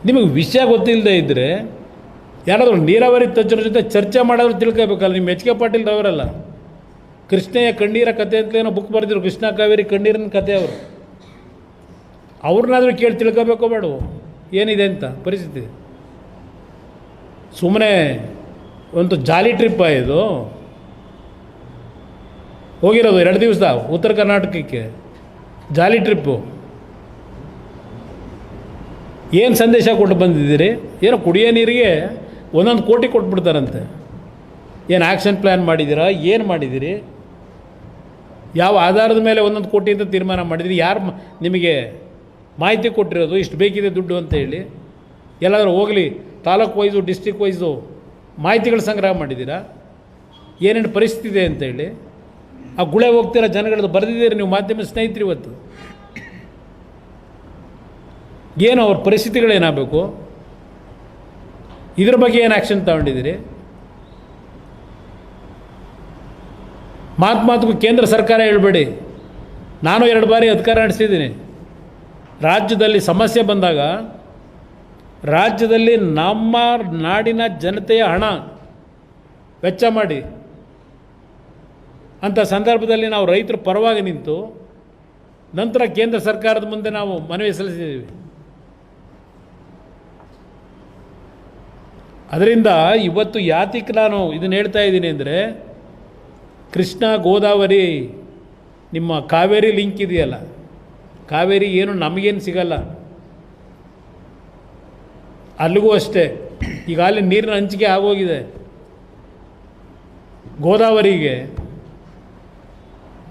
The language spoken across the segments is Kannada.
ನಿಮಗೆ ವಿಷಯ ಗೊತ್ತಿಲ್ಲದೆ ಇದ್ದರೆ ಯಾರಾದರೂ ನೀರಾವರಿ ತಜ್ಞರ ಜೊತೆ ಚರ್ಚೆ ಮಾಡೋರು ತಿಳ್ಕೋಬೇಕಲ್ಲ. ನಿಮ್ಮ ಎಚ್ ಕೆ ಪಾಟೀಲ್ ಅವರಲ್ಲ, ಕೃಷ್ಣಯ್ಯ ಕಣ್ಣೀರ ಕತೆ ಅಂತಲೇನೋ ಬುಕ್ ಬರೆದಿದ್ರು, ಕೃಷ್ಣ ಕಾವೇರಿ ಕಣ್ಣೀರಿನ ಕತೆ ಅವರು. ಅವ್ರನ್ನಾದರೂ ಕೇಳಿ ತಿಳ್ಕೋಬೇಕೋ ಬೇಡವೋ ಏನಿದೆ ಅಂತ ಪರಿಸ್ಥಿತಿ. ಸುಮ್ಮನೆ ಒಂದು ಜಾಲಿ ಟ್ರಿಪ್ಪ ಇದು ಹೋಗಿರೋದು 2 ದಿವಸ ಉತ್ತರ ಕರ್ನಾಟಕಕ್ಕೆ ಜಾಲಿ ಟ್ರಿಪ್ಪು. ಏನು ಸಂದೇಶ ಕೊಟ್ಟು ಬಂದಿದ್ದೀರಿ? ಏನೋ ಕುಡಿಯೋ ನೀರಿಗೆ 1 ಕೋಟಿ ಕೊಟ್ಬಿಡ್ತಾರಂತೆ. ಏನು ಆ್ಯಕ್ಷನ್ ಪ್ಲ್ಯಾನ್ ಮಾಡಿದ್ದೀರಾ? ಏನು ಮಾಡಿದ್ದೀರಿ? ಯಾವ ಆಧಾರದ ಮೇಲೆ 1 ಕೋಟಿ ಅಂತ ತೀರ್ಮಾನ ಮಾಡಿದಿರಿ? ಯಾರು ನಿಮಗೆ ಮಾಹಿತಿ ಕೊಟ್ಟಿರೋದು ಇಷ್ಟು ಬೇಕಿದೆ ದುಡ್ಡು ಅಂತ ಹೇಳಿ? ಎಲ್ಲಾದರೂ ಹೋಗಲಿ ತಾಲೂಕು ವೈಸು ಡಿಸ್ಟ್ರಿಕ್ ವೈಸು ಮಾಹಿತಿಗಳು ಸಂಗ್ರಹ ಮಾಡಿದ್ದೀರಾ? ಏನೇನು ಪರಿಸ್ಥಿತಿ ಇದೆ ಅಂತೇಳಿ ಆ ಗುಳೆ ಹೋಗ್ತಿರೋ ಜನಗಳದ್ದು ಬರೆದಿದ್ದೀರಿ ನೀವು ಮಾಧ್ಯಮ ಸ್ನೇಹಿತರು. ಇವತ್ತು ಏನು ಅವ್ರ ಪರಿಸ್ಥಿತಿಗಳೇನಾಗಬೇಕು, ಇದ್ರ ಬಗ್ಗೆ ಏನು ಆ್ಯಕ್ಷನ್ ತಗೊಂಡಿದ್ದೀರಿ? ಮಾತಿಗೂ ಕೇಂದ್ರ ಸರ್ಕಾರ ಹೇಳಬೇಡಿ. ನಾನು 2 ಬಾರಿ ಅಧಿಕಾರ ನಡೆಸಿದ್ದೀನಿ. ರಾಜ್ಯದಲ್ಲಿ ಸಮಸ್ಯೆ ಬಂದಾಗ ರಾಜ್ಯದಲ್ಲಿ ನಮ್ಮ ನಾಡಿನ ಜನತೆಯ ಹಣ ವೆಚ್ಚ ಮಾಡಿ ಅಂಥ ಸಂದರ್ಭದಲ್ಲಿ ನಾವು ರೈತರ ಪರವಾಗಿ ನಿಂತು ನಂತರ ಕೇಂದ್ರ ಸರ್ಕಾರದ ಮುಂದೆ ನಾವು ಮನವಿ ಸಲ್ಲಿಸಿದ್ದೀವಿ. ಅದರಿಂದ ಇವತ್ತು ಯಾತಿಗೆ ನಾನು ಇದನ್ನು ಹೇಳ್ತಾ ಇದ್ದೀನಿ ಅಂದರೆ, ಕೃಷ್ಣ ಗೋದಾವರಿ ನಿಮ್ಮ ಕಾವೇರಿ ಲಿಂಕ್ ಇದೆಯಲ್ಲ, ಕಾವೇರಿ ಏನು ನಮಗೇನು ಸಿಗಲ್ಲ. ಅಲ್ಲಿಗೂ ಅಷ್ಟೇ ಈಗ ಅಲ್ಲಿ ನೀರಿನ ಹಂಚಿಕೆ ಆಗೋಗಿದೆ. ಗೋದಾವರಿಗೆ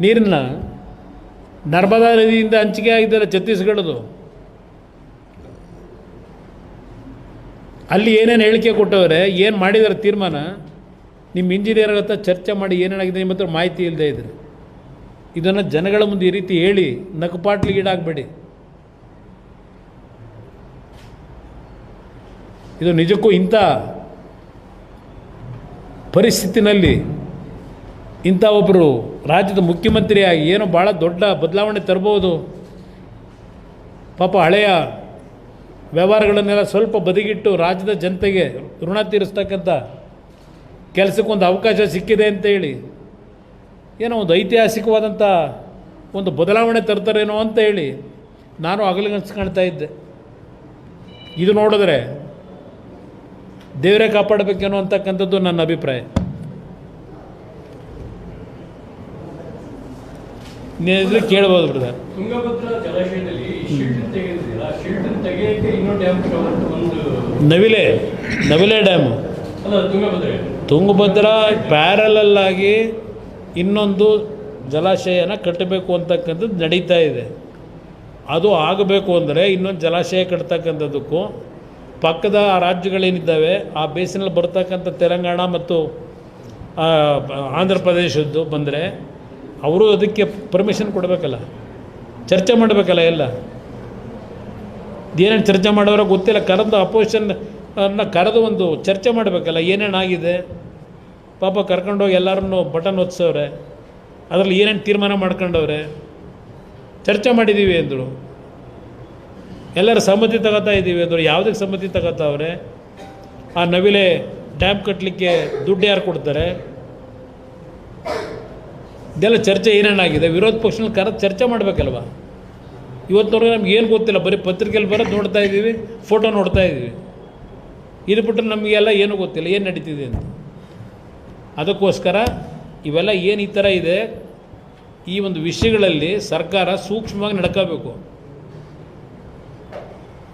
ನೀರನ್ನ ನರ್ಮದಾ ನದಿಯಿಂದ ಹಂಚಿಕೆ ಆಗಿದ್ದಲ್ಲ ಛತ್ತೀಸ್ಗಢದು. ಅಲ್ಲಿ ಏನೇನು ಹೇಳಿಕೆ ಕೊಟ್ಟವ್ರೆ, ಏನು ಮಾಡಿದ್ದಾರೆ ತೀರ್ಮಾನ, ನಿಮ್ಮ ಇಂಜಿನಿಯರ್ ಹತ್ರ ಚರ್ಚೆ ಮಾಡಿ ಏನೇನಾಗಿದೆ ನಿಮ್ಮ ಹತ್ರ ಮಾಹಿತಿ ಇಲ್ಲದೆ ಇದ್ದರೆ ಇದನ್ನು ಜನಗಳ ಮುಂದೆ ಈ ರೀತಿ ಹೇಳಿ ನಕಪಾಟ್ಲಿಗೀಡಾಗಬೇಡಿ. ಇದು ನಿಜಕ್ಕೂ ಇಂಥ ಪರಿಸ್ಥಿತಿನಲ್ಲಿ ಇಂಥ ಒಬ್ಬರು ರಾಜ್ಯದ ಮುಖ್ಯಮಂತ್ರಿಯಾಗಿ ಏನೋ ಭಾಳ ದೊಡ್ಡ ಬದಲಾವಣೆ ತರ್ಬೋದು. ಪಾಪ ಹಳೆಯ ವ್ಯವಹಾರಗಳನ್ನೆಲ್ಲ ಸ್ವಲ್ಪ ಬದಿಗಿಟ್ಟು ರಾಜ್ಯದ ಜನತೆಗೆ ಋಣ ತೀರಿಸ್ತಕ್ಕಂಥ ಕೆಲಸಕ್ಕೊಂದು ಅವಕಾಶ ಸಿಕ್ಕಿದೆ ಅಂತೇಳಿ ಏನೋ ಒಂದು ಐತಿಹಾಸಿಕವಾದಂಥ ಒಂದು ಬದಲಾವಣೆ ತರ್ತಾರೇನೋ ಅಂತ ಹೇಳಿ ನಾನು ಅಗಲಗನ್ಸ್ಕೊಳ್ತಾ ಇದ್ದೆ. ಇದು ನೋಡಿದ್ರೆ ದೇವರೇ ಕಾಪಾಡಬೇಕೇನೋ ಅಂತಕ್ಕಂಥದ್ದು ನನ್ನ ಅಭಿಪ್ರಾಯ. ನೀವಿದ್ರೆ ಕೇಳ್ಬೋದು ಬ್ರದರ್. ತುಂಗಭದ್ರಾ ಜಲಾಶಯದಲ್ಲಿ ಶಿಲ್ಟ್ ತೆಗೆದಿದ್ದೀರಾ? ಶಿಲ್ಟ್ ತೆಗೆಯಕ್ಕೆ ಇನ್ನೂ ಡ್ಯಾಮ್ ಒಂದು ನವಿಲೆ ಡ್ಯಾಮು ಅಲ್ಲ, ತುಂಗಭದ್ರಾ ಪ್ಯಾರಲಲ್ಲಾಗಿ ಇನ್ನೊಂದು ಜಲಾಶಯನ ಕಟ್ಟಬೇಕು ಅಂತಕ್ಕಂಥದ್ದು ನಡೀತಾ ಇದೆ. ಅದು ಆಗಬೇಕು ಅಂದರೆ ಇನ್ನೊಂದು ಜಲಾಶಯ ಕಟ್ತಕ್ಕಂಥದ್ದಕ್ಕೂ ಪಕ್ಕದ ರಾಜ್ಯಗಳೇನಿದ್ದಾವೆ ಆ ಬೇಸಿನಲ್ಲಿ ಬರ್ತಕ್ಕಂಥ ತೆಲಂಗಾಣ ಮತ್ತು ಆಂಧ್ರ ಪ್ರದೇಶದ್ದು ಬಂದರೆ ಅವರು ಅದಕ್ಕೆ ಪರ್ಮಿಷನ್ ಕೊಡಬೇಕಲ್ಲ, ಚರ್ಚೆ ಮಾಡಬೇಕಲ್ಲ. ಎಲ್ಲ ಏನೇನು ಚರ್ಚೆ ಮಾಡೋರೋ ಗೊತ್ತಿಲ್ಲ. ಕರೆದು ಅಪೋಸಿಷನ್ನ ಕರೆದು ಒಂದು ಚರ್ಚೆ ಮಾಡಬೇಕಲ್ಲ, ಏನೇನಾಗಿದೆ. ಪಾಪ ಕರ್ಕೊಂಡೋಗಿ ಎಲ್ಲರನ್ನೂ ಬಟನ್ ಒತ್ಸವ್ರೆ, ಅದರಲ್ಲಿ ಏನೇನು ತೀರ್ಮಾನ ಮಾಡ್ಕೊಂಡವ್ರೆ, ಚರ್ಚೆ ಮಾಡಿದ್ದೀವಿ ಅಂದರು. ಎಲ್ಲರೂ ಸಮ್ಮತಿ ತಗೋತಾ ಇದ್ದೀವಿ ಅಂದರು. ಯಾವುದಕ್ಕೆ ಸಮ್ಮತಿ ತಗೋತಾವ್ರೆ? ಆ ನವಿಲೆ ಡ್ಯಾಮ್ ಕಟ್ಟಲಿಕ್ಕೆ ದುಡ್ಡು ಯಾರು ಕೊಡ್ತಾರೆ? ಇದೆಲ್ಲ ಚರ್ಚೆ ಏನೇನಾಗಿದೆ? ವಿರೋಧ ಪಕ್ಷದಲ್ಲಿ ಕರೆದು ಚರ್ಚೆ ಮಾಡಬೇಕಲ್ವ. ಇವತ್ತವರೆಗೆ ನಮ್ಗೆ ಏನು ಗೊತ್ತಿಲ್ಲ, ಬರೀ ಪತ್ರಿಕೆಯಲ್ಲಿ ಬರೋದು ನೋಡ್ತಾ ಇದ್ದೀವಿ, ಫೋಟೋ ನೋಡ್ತಾ ಇದ್ದೀವಿ. ಇದು ಬಿಟ್ಟರೆ ನಮಗೆಲ್ಲ ಏನೂ ಗೊತ್ತಿಲ್ಲ ಏನು ನಡೀತಿದೆ ಅಂತ. ಅದಕ್ಕೋಸ್ಕರ ಇವೆಲ್ಲ ಏನು ಈ ಥರ ಇದೆ, ಈ ಒಂದು ವಿಷಯಗಳಲ್ಲಿ ಸರ್ಕಾರ ಸೂಕ್ಷ್ಮವಾಗಿ ನಡ್ಕೋಬೇಕು.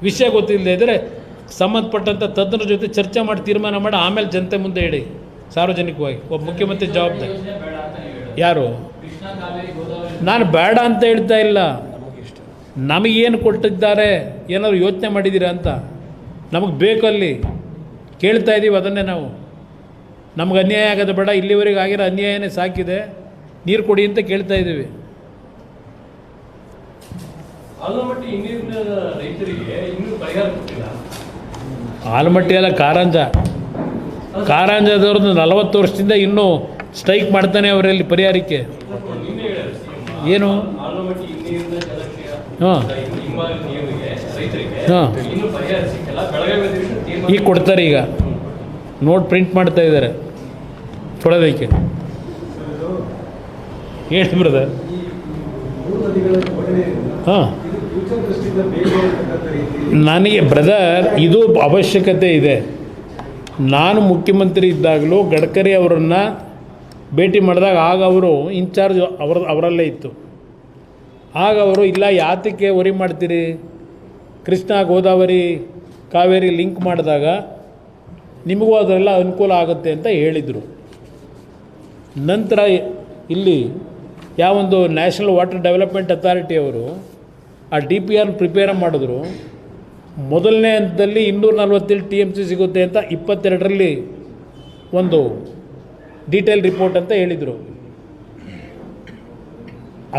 ವಿಷಯ ಗೊತ್ತಿಲ್ಲದೆ ಇದ್ದರೆ ಸಂಬಂಧಪಟ್ಟಂಥ ತಜ್ಞರ ಜೊತೆ ಚರ್ಚೆ ಮಾಡಿ ತೀರ್ಮಾನ ಮಾಡಿ ಆಮೇಲೆ ಜನತೆ ಮುಂದೆ ಹೇಳಿ ಸಾರ್ವಜನಿಕವಾಗಿ. ಒಬ್ಬ ಮುಖ್ಯಮಂತ್ರಿ ಜವಾಬ್ದಾರಿ. ಯಾರು? ನಾನು ಬೇಡ ಅಂತ ಹೇಳ್ತಾ ಇಲ್ಲ, ನಮಗೇನು ಕೊಟ್ಟಿದ್ದಾರೆ ಏನಾದ್ರು ಯೋಚನೆ ಮಾಡಿದ್ದೀರಾ ಅಂತ ನಮಗೆ ಬೇಕಲ್ಲಿ ಕೇಳ್ತಾ ಇದ್ದೀವಿ. ಅದನ್ನೇ ನಾವು, ನಮ್ಗೆ ಅನ್ಯಾಯ ಆಗೋದು ಬೇಡ, ಇಲ್ಲಿವರೆಗೆ ಆಗಿರೋ ಅನ್ಯಾಯನೇ ಸಾಕಿದೆ, ನೀರು ಕೊಡಿ ಅಂತ ಕೇಳ್ತಾ ಇದ್ದೀವಿ. ಆಲಮಟ್ಟಿ ಇನ್ನಿನ ರೈತರಿಗೆ ಇನ್ನೂ ಪರಿಹಾರ ಕೊಟ್ಟಿಲ್ಲ. ಆಲಮಟ್ಟಿ ಅಲ್ಲ, ಕಾರಂಜದವ್ರದ್ದು 40 ವರ್ಷದಿಂದ ಇನ್ನೂ ಸ್ಟ್ರೈಕ್ ಮಾಡ್ತಾನೆ ಅವರಲ್ಲಿ ಪರಿಹಾರಕ್ಕೆ. ನಿನ್ನೆ ಏನು ಆಲಮಟ್ಟಿ ನೀರಿನ ಜಲಾಶಯ ಹಾಂ. ಹಿಂಗಾರು ನೀರಿಗೆ ರೈತರಿಗೆ ಹಾಂ. ಇನ್ನು ಪರಿಹಾರ ಸಿಕ್ಕಿಲ್ಲ. ಬೆಳಗಾವಿ ಅಧಿವೇಶನ ತೀರ್ಮಾನ ಈಗ ಕೊಡ್ತಾರೆ. ಈಗ ನೋಟ್ ಪ್ರಿಂಟ್ ಮಾಡ್ತಾ ಇದ್ದಾರೆ ತೊಳೆದಕ್ಕೆ. ಹೇಳಿ ಬ್ರದರ್. ಹಾಂ, ನನಗೆ ಬ್ರದರ್ ಇದು ಅವಶ್ಯಕತೆ ಇದೆ. ನಾನು ಮುಖ್ಯಮಂತ್ರಿ ಇದ್ದಾಗಲೂ ಗಡ್ಕರಿ ಅವರನ್ನು ಭೇಟಿ ಮಾಡಿದಾಗ ಆಗ ಅವರು ಇನ್ಚಾರ್ಜ್ ಅವರಲ್ಲೇ ಇತ್ತು. ಆಗ ಅವರು ಇಲ್ಲ ಯಾತಕ್ಕೆ ವರಿ ಮಾಡ್ತೀರಿ, ಕೃಷ್ಣ ಗೋದಾವರಿ ಕಾವೇರಿ ಲಿಂಕ್ ಮಾಡಿದಾಗ ನಿಮಗೂ ಅದರೆಲ್ಲ ಅನುಕೂಲ ಆಗುತ್ತೆ ಅಂತ ಹೇಳಿದರು. ನಂತರ ಇಲ್ಲಿ ಯಾವೊಂದು ನ್ಯಾಷನಲ್ ವಾಟರ್ ಡೆವಲಪ್ಮೆಂಟ್ ಅಥಾರಿಟಿ ಅವರು ಆ DPR ಪ್ರಿಪೇರ್ ಮಾಡಿದ್ರು. ಮೊದಲನೇ ಹಂತದಲ್ಲಿ 247 TMC ಸಿಗುತ್ತೆ ಅಂತ 22ರಲ್ಲಿ ಒಂದು ಡೀಟೇಲ್ ರಿಪೋರ್ಟ್ ಅಂತ ಹೇಳಿದರು.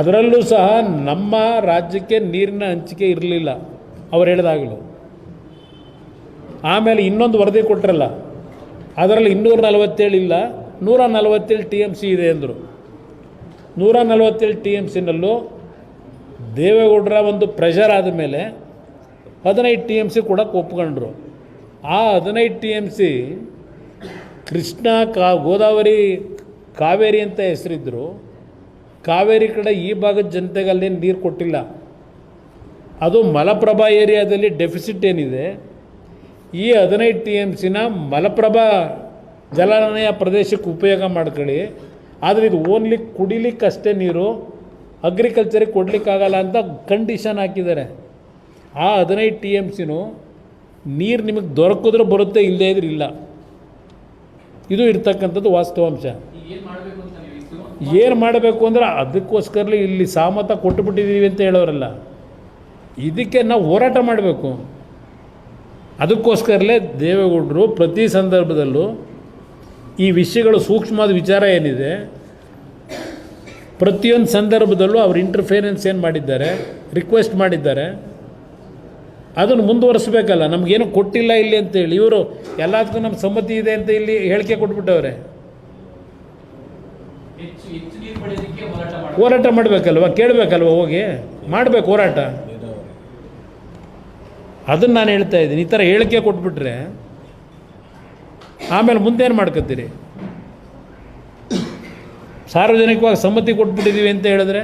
ಅದರಲ್ಲೂ ಸಹ ನಮ್ಮ ರಾಜ್ಯಕ್ಕೆ ನೀರಿನ ಹಂಚಿಕೆ ಇರಲಿಲ್ಲ ಅವ್ರು ಹೇಳಿದಾಗಲೂ. ಆಮೇಲೆ ಇನ್ನೊಂದು ವರದಿ ಕೊಟ್ಟರಲ್ಲ, ಅದರಲ್ಲಿ 247 ಇಲ್ಲ, 147 TMC ಇದೆ ಅಂದರು. 147 TMCನಲ್ಲೂ ದೇವೇಗೌಡರ ಒಂದು ಪ್ರೆಷರ್ ಆದಮೇಲೆ 15 TMC ಕೊಡೋಕ್ಕೆ ಒಪ್ಕೊಂಡ್ರು. ಆ 15 TMC ಕೃಷ್ಣ ಗೋದಾವರಿ ಕಾವೇರಿ ಅಂತ ಹೆಸರಿದ್ದರು. ಕಾವೇರಿ ಕಡೆ ಈ ಭಾಗದ ಜನತೆಗೆ ಅಲ್ಲೇನು ನೀರು ಕೊಟ್ಟಿಲ್ಲ. ಅದು ಮಲಪ್ರಭಾ ಏರಿಯಾದಲ್ಲಿ ಡೆಫಿಸಿಟ್ ಏನಿದೆ, ಈ 15 TMCನ ಮಲಪ್ರಭಾ ಜಲಾನಯ ಪ್ರದೇಶಕ್ಕೆ ಉಪಯೋಗ ಮಾಡ್ಕೊಳ್ಳಿ. ಆದರೆ ಇದು ಓನ್ಲಿ ಕುಡಿಲಿಕ್ಕಷ್ಟೇ ನೀರು, ಅಗ್ರಿಕಲ್ಚರಿಗೆ ಕೊಡಲಿಕ್ಕಾಗಲ್ಲ ಅಂತ ಕಂಡೀಷನ್ ಹಾಕಿದ್ದಾರೆ. ಆ 15 TMCನೂ ನೀರು ನಿಮಗೆ ದೊರಕಿದ್ರೆ ಬರುತ್ತೆ, ಇಲ್ಲದೇ ಇದ್ರೆ ಇಲ್ಲ. ಇದು ಇರ್ತಕ್ಕಂಥದ್ದು ವಾಸ್ತವಾಂಶ. ಏನು ಮಾಡಬೇಕು ಅಂದರೆ ಅದಕ್ಕೋಸ್ಕರಲೇ ಇಲ್ಲಿ ಸಾಮತ ಕೊಟ್ಟುಬಿಟ್ಟಿದ್ದೀವಿ ಅಂತ ಹೇಳೋರಲ್ಲ, ಇದಕ್ಕೆ ನಾವು ಹೋರಾಟ ಮಾಡಬೇಕು. ಅದಕ್ಕೋಸ್ಕರಲೇ ದೇವೇಗೌಡರು ಪ್ರತಿ ಸಂದರ್ಭದಲ್ಲೂ ಈ ವಿಷಯಗಳು ಸೂಕ್ಷ್ಮವಾದ ವಿಚಾರ ಏನಿದೆ ಪ್ರತಿಯೊಂದು ಸಂದರ್ಭದಲ್ಲೂ ಅವ್ರು ಇಂಟರ್ಫಿಯರೆನ್ಸ್ ಏನು ಮಾಡಿದ್ದಾರೆ, ರಿಕ್ವೆಸ್ಟ್ ಮಾಡಿದ್ದಾರೆ, ಅದನ್ನು ಮುಂದುವರಿಸ್ಬೇಕಲ್ಲ. ನಮಗೇನು ಕೊಟ್ಟಿಲ್ಲ ಇಲ್ಲಿ ಅಂತೇಳಿ ಇವರು ಎಲ್ಲದಕ್ಕೂ ನಮ್ಮ ಸಮ್ಮತಿ ಇದೆ ಅಂತ ಇಲ್ಲಿ ಹೇಳಿಕೆ ಕೊಟ್ಬಿಟ್ಟವ್ರೆ. ಹೋರಾಟ ಮಾಡಬೇಕಲ್ವ, ಕೇಳಬೇಕಲ್ವ, ಹೋಗಿ ಮಾಡಬೇಕು ಹೋರಾಟ. ಅದನ್ನು ನಾನು ಹೇಳ್ತಾ ಇದ್ದೀನಿ. ಈ ಥರ ಹೇಳಿಕೆ ಕೊಟ್ಬಿಟ್ರೆ ಆಮೇಲೆ ಮುಂದೇನು ಮಾಡ್ಕೊತೀರಿ? ಸಾರ್ವಜನಿಕವಾಗಿ ಸಮ್ಮತಿ ಕೊಟ್ಬಿಟ್ಟಿದ್ದೀವಿ ಅಂತ ಹೇಳಿದ್ರೆ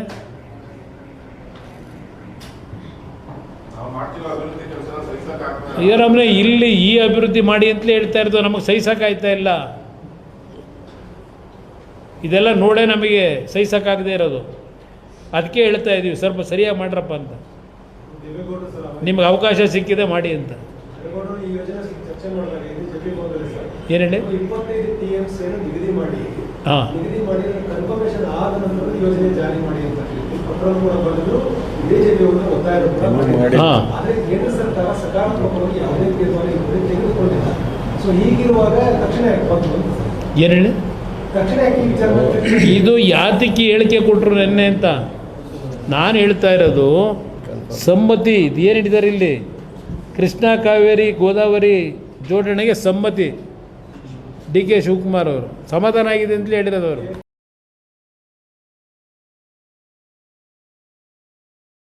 ಏನಂದರೆ ಇಲ್ಲಿ ಈ ಅಭಿವೃದ್ಧಿ ಮಾಡಿ ಅಂತಲೇ ಹೇಳ್ತಾ ಇರೋದು, ನಮಗೆ ಸಹಿಸೋಕ್ಕಾಗ್ತಾ ಇಲ್ಲ. ಇದೆಲ್ಲ ನೋಡೇ ನಮಗೆ ಸಹಿಸೋಕ್ಕಾಗದೇ ಇರೋದು. ಅದಕ್ಕೆ ಹೇಳ್ತಾ ಇದ್ದೀವಿ ಸ್ವಲ್ಪ ಸರಿಯಾಗಿ ಮಾಡ್ರಪ್ಪ ಅಂತ, ನಿಮ್ಗೆ ಅವಕಾಶ ಸಿಕ್ಕಿದೆ ಮಾಡಿ ಅಂತ. ಏನು ಹೇಳಿ? ಹಾಂ, ಹಾಂ, ಏನು ಹೇಳಿ? ಇದು ಯಾತಕ್ಕೆ ಹೇಳಿಕೆ ಕೊಟ್ಟರು ನೆನ್ನೆ ಅಂತ ನಾನು ಹೇಳ್ತಾ ಇರೋದು. ಸಮ್ಮತಿ ಏನು ಹಿಡಿದಾರೆ ಇಲ್ಲಿ, ಕೃಷ್ಣ ಕಾವೇರಿ ಗೋದಾವರಿ ಜೋಡಣೆಗೆ ಸಮ್ಮತಿ. DK ಶಿವಕುಮಾರ್ ಅವರು ಸಮಾಧಾನ ಆಗಿದೆ ಅಂತಲೇ ಹೇಳಿರೋದು ಅವರು.